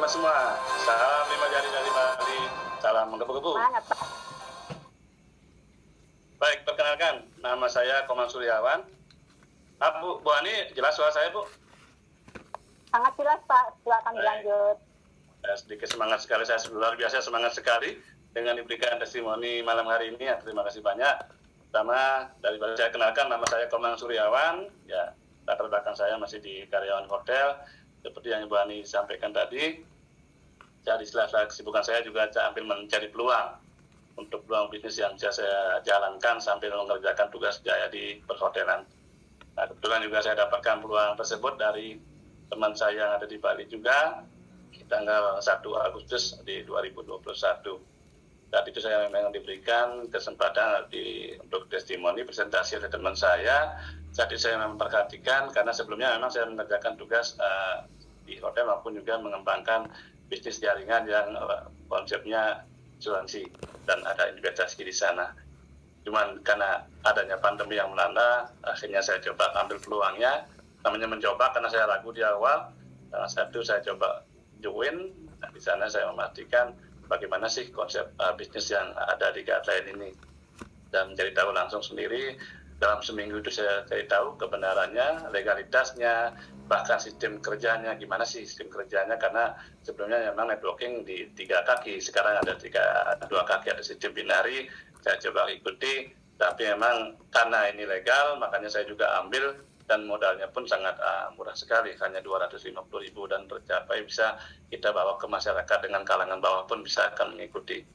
teman-teman semua. Salam 5 jari dari Bali. Salam menggebu-gebu. Semangat, Pak. Baik, perkenalkan. Nama saya Komang Suryawan. Bu Ani, jelas suara saya, Bu? Sangat jelas, Pak. Silakan Baik. dilanjut. Sedikit semangat sekali, saya luar biasa semangat sekali dengan diberikan testimoni malam hari ini. Terima kasih banyak. Pertama, dari saya kenalkan, nama saya Komang Suryawan. Ya, latar belakang saya masih di karyawan hotel. Seperti yang Ibu Ani sampaikan tadi, jadi sela-sela kesibukan saya juga ambil mencari peluang untuk peluang bisnis yang bisa saya jalankan sambil mengerjakan tugas saya di perhotelan. Nah, kebetulan juga saya dapatkan peluang tersebut dari teman saya yang ada di Bali juga di tanggal 1 Agustus di 2021. Saat itu saya memang diberikan kesempatan untuk testimoni presentasi oleh teman saya. Saat itu saya memperhatikan karena sebelumnya memang saya mengerjakan tugas di hotel maupun juga mengembangkan bisnis jaringan yang konsepnya asuransi dan ada investasi di sana. Cuman karena adanya pandemi yang melanda, akhirnya saya coba ambil peluangnya. Namanya mencoba karena saya ragu di awal. Saat itu saya coba join. Nah, di sana saya memastikan bagaimana sih konsep bisnis yang ada di guideline ini. Dan mencari tahu langsung sendiri. Dalam seminggu itu saya cari tahu kebenarannya, legalitasnya, bahkan sistem kerjanya, gimana sih sistem kerjanya, karena sebelumnya memang networking di 3 kaki, sekarang ada 2 kaki, ada sistem binari, saya coba ikuti, tapi memang karena ini legal, makanya saya juga ambil, dan modalnya pun sangat murah sekali, hanya 250.000 dan tercapai bisa kita bawa ke masyarakat dengan kalangan bawah pun bisa akan mengikuti.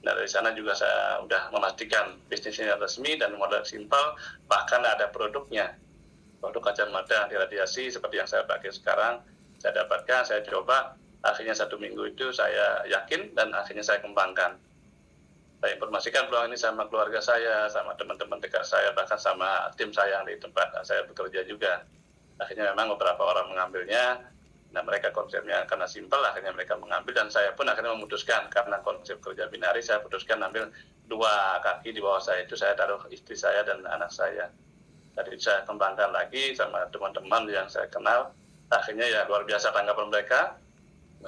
Nah, dari sana juga saya sudah memastikan bisnisnya resmi dan modal simpel, bahkan ada produknya. Produk kacamata anti radiasi seperti yang saya pakai sekarang, saya dapatkan, saya coba, akhirnya 1 minggu itu saya yakin dan akhirnya saya kembangkan. Saya informasikan peluang ini sama keluarga saya, sama teman-teman dekat saya, bahkan sama tim saya yang di tempat saya bekerja juga. Akhirnya memang beberapa orang mengambilnya. Nah, mereka konsepnya karena simpel, akhirnya mereka mengambil, dan saya pun akhirnya memutuskan, karena konsep kerja binari, saya putuskan ambil 2 kaki di bawah saya itu, saya taruh istri saya dan anak saya. Tadi saya kembangkan lagi sama teman-teman yang saya kenal, akhirnya ya luar biasa tanggapan mereka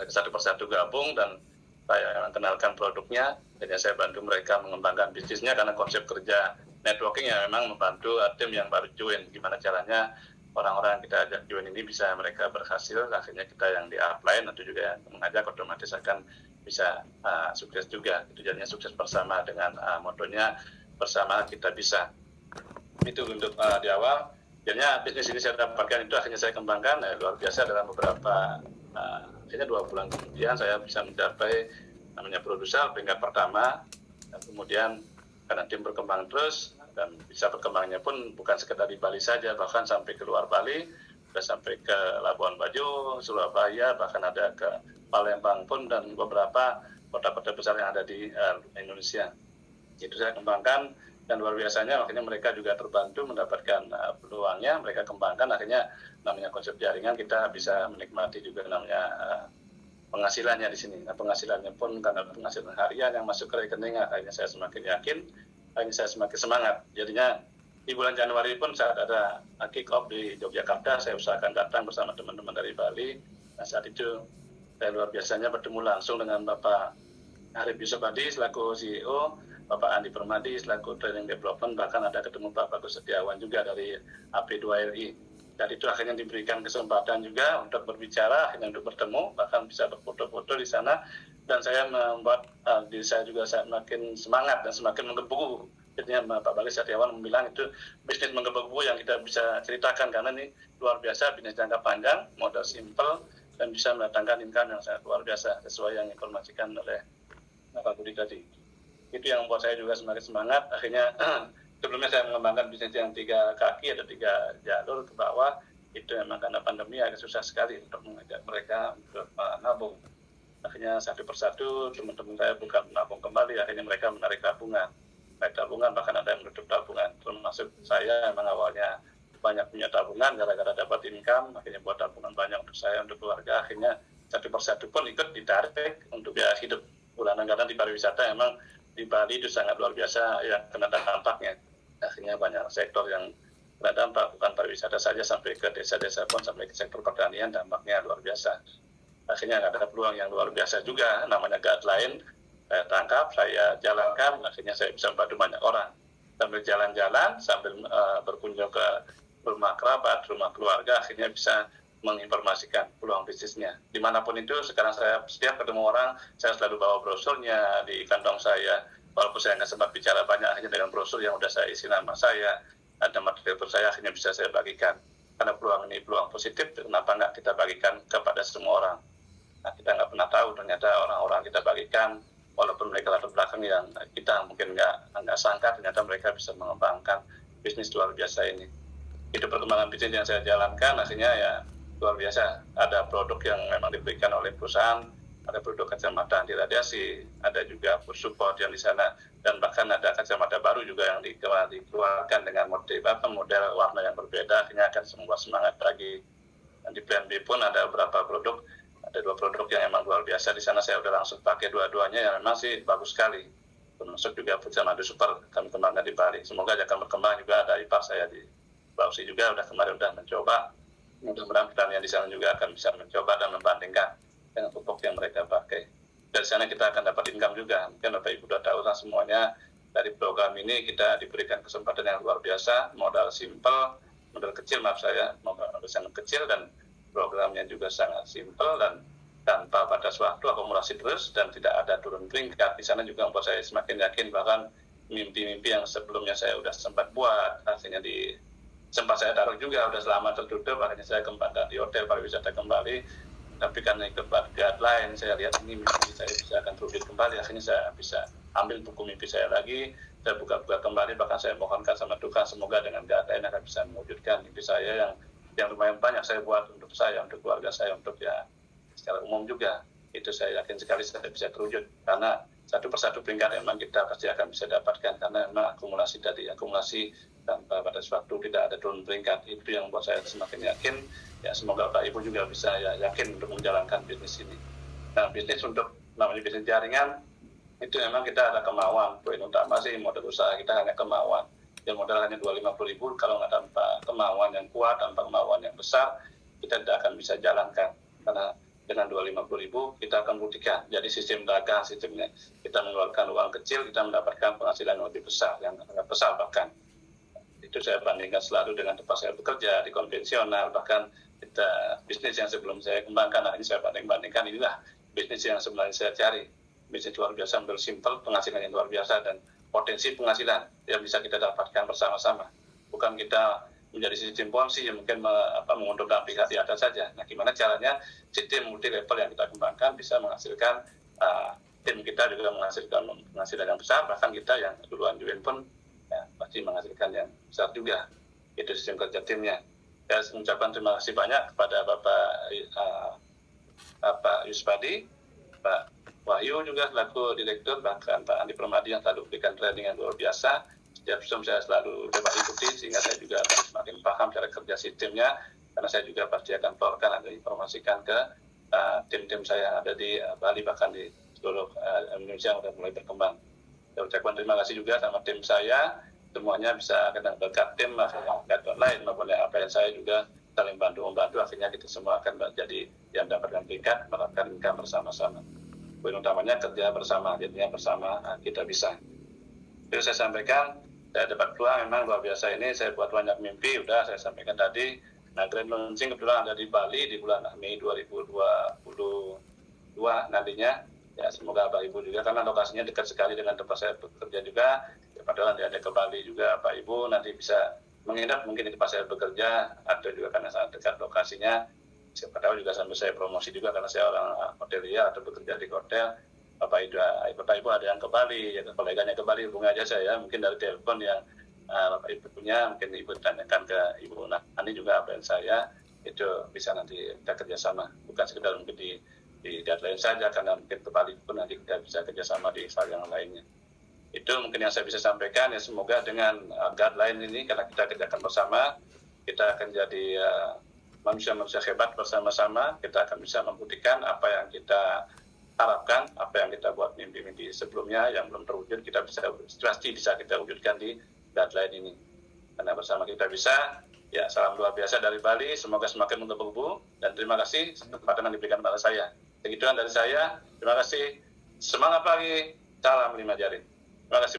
satu persatu gabung, dan saya kenalkan produknya, akhirnya saya bantu mereka mengembangkan bisnisnya, karena konsep kerja networking ya memang membantu tim yang baru join, gimana caranya orang-orang yang kita ajak join ini bisa mereka berhasil, akhirnya kita yang di-apply atau juga yang mengajak otomatis akan bisa sukses juga. Itu jadinya sukses bersama dengan motonya bersama kita bisa. Itu untuk di awal. Jadinya bisnis ini saya dapatkan itu akhirnya saya kembangkan luar biasa dalam beberapa akhirnya 2 bulan kemudian saya bisa mencapai namanya produser peringkat pertama, dan kemudian karena tim berkembang terus dan bisa berkembangnya pun bukan sekedar di Bali saja, bahkan sampai ke luar Bali, sudah sampai ke Labuan Bajo, Surabaya, bahkan ada ke Palembang pun, dan beberapa kota-kota besar yang ada di Indonesia. Itu saya kembangkan, dan luar biasanya akhirnya mereka juga terbantu mendapatkan peluangnya, mereka kembangkan, akhirnya namanya konsep jaringan kita bisa menikmati juga namanya penghasilannya di sini. Nah, penghasilannya pun karena penghasilan harian yang masuk ke rekening, akhirnya saya semakin yakin, akhirnya saya semakin semangat. Jadinya di bulan Januari pun saat ada kick off di Yogyakarta, saya usahakan datang bersama teman-teman dari Bali. Nah, saat itu saya luar biasanya bertemu langsung dengan Bapak Arif Yusuf Adi selaku CEO, Bapak Andi Permadi selaku Training Development, bahkan ada ketemu Pak Bagus Setiawan juga dari AP2RI. Dan itu akhirnya diberikan kesempatan juga untuk berbicara, akhirnya untuk bertemu, bahkan bisa berfoto-foto di sana. Dan saya membuat diri saya juga semakin semangat dan semakin menggebu-gebu. Jadinya Pak Bagus Setiawan bilang itu bisnis menggebu-gebu yang kita bisa ceritakan, karena ini luar biasa, bisnis jangka panjang, modal simple, dan bisa mendatangkan income yang sangat luar biasa, sesuai yang informasikan oleh Pak Budi tadi. Itu yang membuat saya juga semakin semangat. Akhirnya sebelumnya saya mengembangkan bisnis yang 3 kaki, ada 3 jalur ke bawah. Itu memang karena pandemi agak susah sekali untuk mengajak mereka untuk menabung. Akhirnya satu persatu teman-teman saya buka menabung kembali, akhirnya mereka menarik tabungan. Menarik tabungan, bahkan ada yang menutup tabungan. Termasuk saya memang awalnya banyak punya tabungan, gara-gara dapat income, akhirnya buat tabungan banyak untuk saya, untuk keluarga. Akhirnya satu persatu pun ikut ditarik untuk biaya hidup bulanan, karena di pariwisata memang di Bali itu sangat luar biasa yang kena dampaknya. Akhirnya banyak sektor yang kena dampak, bukan pariwisata saja, sampai ke desa-desa pun, sampai ke sektor pertanian, dampaknya luar biasa. akhirnya ada peluang yang luar biasa juga, namanya guideline, saya tangkap, saya jalankan, akhirnya saya bisa membantu banyak orang. Sambil jalan-jalan, sambil berkunjung ke rumah kerabat, rumah keluarga, akhirnya bisa menginformasikan peluang bisnisnya. Dimanapun itu, sekarang saya setiap ketemu orang, saya selalu bawa brosurnya di kantong saya. Walaupun saya nggak sempat bicara banyak, akhirnya dengan brosur yang udah saya isi nama saya, ada materi saya, akhirnya bisa saya bagikan. Karena peluang ini peluang positif, kenapa nggak kita bagikan kepada semua orang? Nah, kita nggak pernah tahu, ternyata orang-orang kita bagikan, walaupun mereka latar belakang yang kita mungkin nggak sangka, ternyata mereka bisa mengembangkan bisnis luar biasa ini. Itu perkembangan bisnis yang saya jalankan, akhirnya ya luar biasa. Ada produk yang memang diberikan oleh perusahaan, ada produk kacamata anti radiasi, ada juga support yang di sana, dan bahkan ada kacamata baru juga yang dikeluarkan dengan model warna yang berbeda, akhirnya akan semua semangat lagi. Dan di plan B pun ada beberapa produk, ada 2 produk yang memang luar biasa. Di sana saya udah langsung pakai dua-duanya, yang memang sih bagus sekali. Termasuk juga Pucamadu Super kami kembangkan di Bali. Semoga akan berkembang juga. Ada ipar saya di Bausi juga kemarin udah mencoba. Mudah-mudahan petani di sana juga akan bisa mencoba dan membandingkan dengan pupuk yang mereka pakai. Dari sana kita akan dapat income juga. Mungkin Bapak Ibu sudah tahu lah semuanya, dari program ini kita diberikan kesempatan yang luar biasa, modal simpel, modal kecil maaf saya, modal sangat kecil, dan programnya juga sangat simpel dan tanpa batas waktu, akumulasi terus, dan tidak ada turun peringkat. Di sana juga membuat saya semakin yakin, bahkan mimpi-mimpi yang sebelumnya saya sudah sempat buat, akhirnya sempat saya taruh juga, udah selama tertutup, akhirnya saya kembangkan di hotel pariwisata kembali. Tapi karena ikut guideline, saya lihat ini mimpi saya bisa akan terwujud kembali, akhirnya saya bisa ambil buku mimpi saya lagi, saya buka-buka kembali, bahkan saya mohonkan sama Tuhan semoga dengan guideline akan bisa mewujudkan mimpi saya yang lumayan banyak saya buat untuk saya, untuk keluarga saya, untuk ya secara umum juga. Itu saya yakin sekali saya bisa terwujud, karena satu persatu peringkat memang kita pasti akan bisa dapatkan, karena memang akumulasi tanpa batas waktu, tidak ada turun peringkat. Itu yang membuat saya semakin yakin. Ya semoga Bapak Ibu juga bisa yakin untuk menjalankan bisnis ini. Nah, bisnis untuk namanya bisnis jaringan itu memang kita ada kemauan. Poin utama sih modal usaha kita hanya kemauan. Yang modal hanya 250.000, kalau nggak tanpa kemauan yang kuat, tanpa kemauan yang besar, kita tidak akan bisa jalankan. Karena dengan 250.000 kita akan buktikan. Jadi sistem dagang, sistemnya kita mengeluarkan uang kecil, kita mendapatkan penghasilan yang lebih besar, yang sangat besar bahkan. Itu saya bandingkan selalu dengan tempat saya bekerja di konvensional, bahkan kita bisnis yang sebelum saya kembangkan. Nah, ini saya bandingkan, inilah bisnis yang sebenarnya saya cari. Bisnis luar biasa, simple, penghasilan yang luar biasa, dan potensi penghasilan yang bisa kita dapatkan bersama-sama. Bukan kita menjadi sistem ponzi yang mungkin menguntungkan pihak di atas saja. Nah, gimana caranya sistem multi level yang kita kembangkan bisa menghasilkan, tim kita juga menghasilkan penghasilan yang besar, bahkan kita yang duluan join pun ya, pasti menghasilkan yang besar juga. Itu sistem kerja timnya. Saya mengucapkan terima kasih banyak kepada Bapak Yuspadi, Pak Wahyu juga selaku direktur, bahkan Pak Andi Permadi yang selalu berikan training yang luar biasa. Setiap Zoom saya selalu dapat ikuti, sehingga saya juga akan semakin paham cara kerja sistemnya, karena saya juga pasti akan forwardkan dan informasikan ke tim-tim saya yang ada di Bali, bahkan di seluruh Indonesia yang sudah mulai berkembang. Saya ucapkan terima kasih juga sama tim saya, semuanya bisa kena berkat tim, berkat lain maupun apa yang saya juga saling membantu, akhirnya kita semua akan menjadi yang dapatkan peringkat, mendapatkan income bersama-sama. Poin utamanya kerja bersama, jadinya bersama kita bisa. Itu saya sampaikan, saya dapat peluang memang luar biasa ini, saya buat banyak mimpi, udah saya sampaikan tadi. Nah, grand launching kebetulan ada di Bali di bulan Mei 2022 nantinya. Ya, semoga Bapak Ibu juga, karena lokasinya dekat sekali dengan tempat saya bekerja juga. Ya, padahal nanti ada ke Bali juga, Bapak Ibu nanti bisa menginap mungkin di tempat saya bekerja, atau juga karena sangat dekat lokasinya. Siapa tahu juga sambil saya promosi juga, karena saya orang hotelier atau bekerja di hotel. Bapak Ibu ada yang ke Bali, ya koleganya ke Bali, hubungi aja saya, mungkin dari telepon yang Bapak Ibu punya, mungkin Ibu tanyakan ke Ibu Nani juga apa yang saya, itu bisa nanti kita kerjasama, bukan sekedar mungkin di deadline saja, karena mungkin ke Bali pun nanti kita bisa kerjasama di hal yang lainnya. Itu mungkin yang saya bisa sampaikan, ya semoga dengan guideline ini, karena kita kerjakan bersama, kita akan jadi manusia-manusia hebat bersama-sama, kita akan bisa membuktikan apa yang kita harapkan, apa yang kita buat mimpi-mimpi sebelumnya yang belum terwujud, kita pasti bisa kita wujudkan di guideline ini. Karena bersama kita bisa. Ya, salam luar biasa dari Bali, semoga semakin menggebu-gebu, dan terima kasih kesempatan yang diberikan kepada saya. Segituan dari saya. Terima kasih. Semangat pagi. Salam 5 jari. Terima kasih.